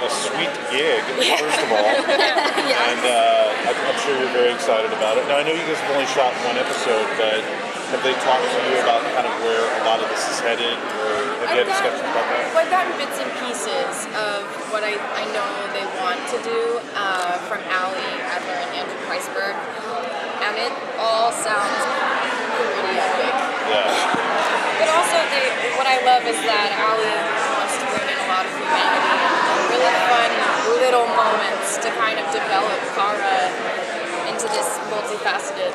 a sweet gig, first of all. And I'm sure you're very excited about it. Now, I know you guys have only shot one episode, but have they talked to you about kind of where a lot of this is headed, or have you had discussions about that? Well, I've gotten bits and pieces of what I know they want to do from alias and Andrew Kreisberg, and it all sounds pretty epic. Yeah. But also, what I love is that alias wants to bring in a lot of humanity and really fun little moments to kind of develop Kara into this multifaceted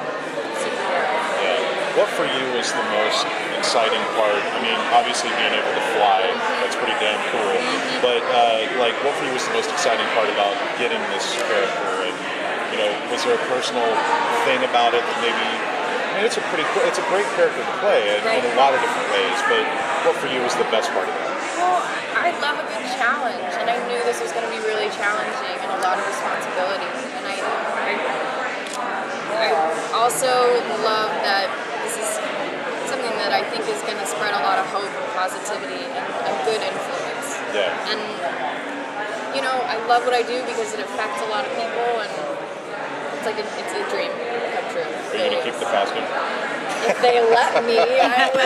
superhero. Yeah. What for you is the most exciting part? I mean, obviously being able to fly, that's pretty damn cool. But like, what for you was the most exciting part about getting this character? And was there a personal thing about it that maybe? I mean, it's a great character to play in a lot of different ways. But what for you was the best part of it? Well, I love a good challenge, and I knew this was going to be really challenging and a lot of responsibility. And I also love that this is something that I think is going to spread a lot of hope and positivity and good influence. Yeah. And I love what I do because it affects a lot of people, and it's a dream come true. Are you going to keep the costume? If they let me, I would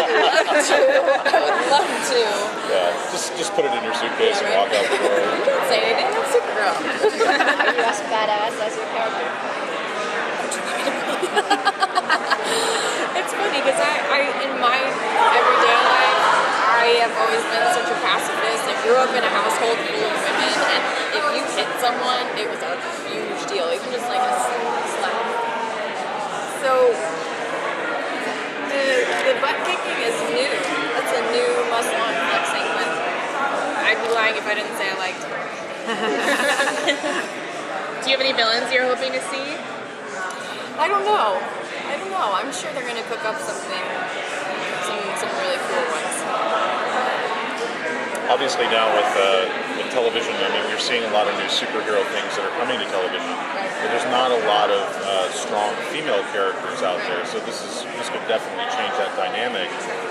love to. Yeah, just put it in your suitcase and walk out the door. Don't say anything. I'm Supergirl. Are you as badass as your character? It's funny because I in my everyday life, I have always been such a pacifist. I grew up in a household full of women, and if you hit someone, it was a huge deal. Even just like a slap. So the butt kicking is new. That's a new muscle I'm flexing, but I'd be lying if I didn't say I liked it. Do you have any villains you're hoping to see? I don't know. I'm sure they're going to cook up some really cool ones. Obviously now with television, I mean, you're seeing a lot of new superhero things that are coming to television, but there's not a lot of strong female characters out there, so this could definitely change that dynamic.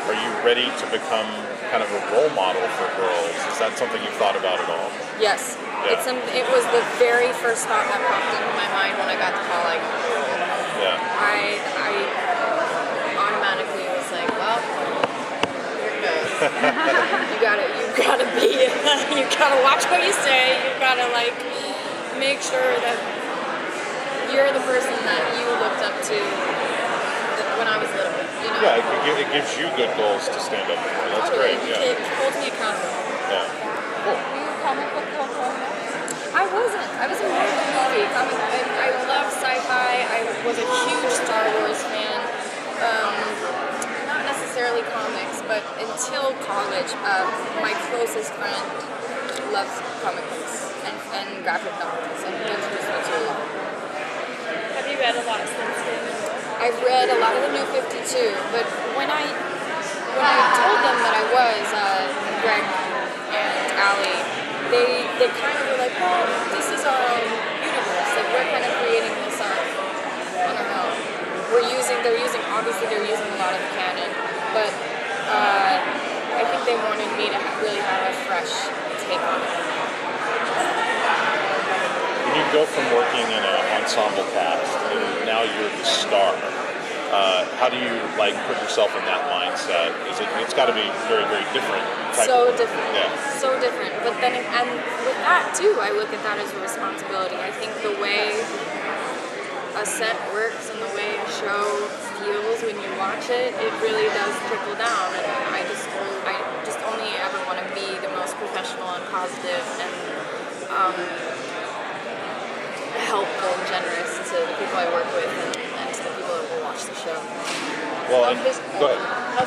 Are you ready to become kind of a role model for girls? Is that something you've thought about at all? Yes. Yeah. It was the very first thought that popped into my mind when I got the call. Like, Yeah. I automatically was like, well, here it goes. you gotta watch what you say. You gotta make sure that you're the person that you looked up to when I was little. Yeah, it gives you good goals to stand up for. That's great. Yeah. It holds me accountable. Yeah. Cool. Were you a comic book girl growing up? I wasn't. I was a movie. I love sci-fi. I was a huge Star Wars fan. Not necessarily comics, but until college, my closest friend loves comic books and graphic novels and introduced me to a lot. Have you read a lot since then? I've read a lot of the New 52, but when I told them that I was Greg and Allie, they kind of were like, well, this is our own universe. Like, we're kind of creating this on our own. They're using a lot of the canon, but I think they wanted me to really have a fresh take on it. When you go from working in an ensemble cast and now you're the star, how do you put yourself in that mindset? It's got to be very, very different. Different. Yeah. So different. But then, and with that too, I look at that as a responsibility. I think the way a set works and the way a show feels when you watch it, it really does trickle down. And I just only ever want to be the most professional and positive and helpful and generous to the people I work with and to the people that will watch the show. Well, go ahead. How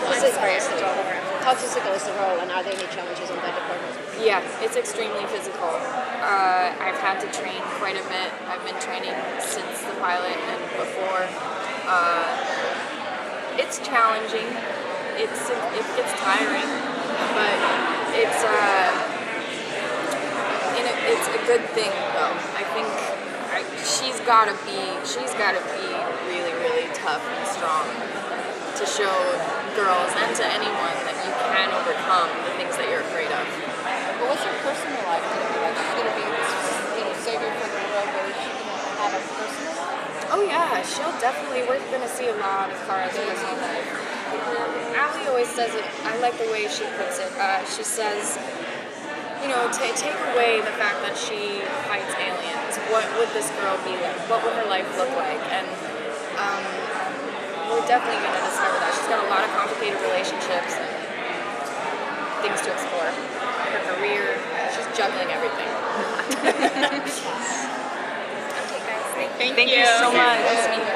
physical is the role, and are there any challenges in that department? Yeah, it's extremely physical. I've had to train quite a bit. I've been training since the pilot and before. It's challenging. It gets tiring, but it's a good thing though. I think she's gotta be really, really tough and strong to show girls and to anyone that you can overcome the things that you're afraid of. What was your personal life? Did you like to be Yeah, she'll definitely. We're gonna see a lot of Kara's personal life. Allie always says it. I like the way she puts it. She says, you know, take away the fact that she fights aliens. What would this girl be like? What would her life look like? And we're definitely gonna discover that. She's got a lot of complicated relationships and things to explore. Her career. She's juggling everything. Okay, guys. Thank Thank you so much. Nice to meet you.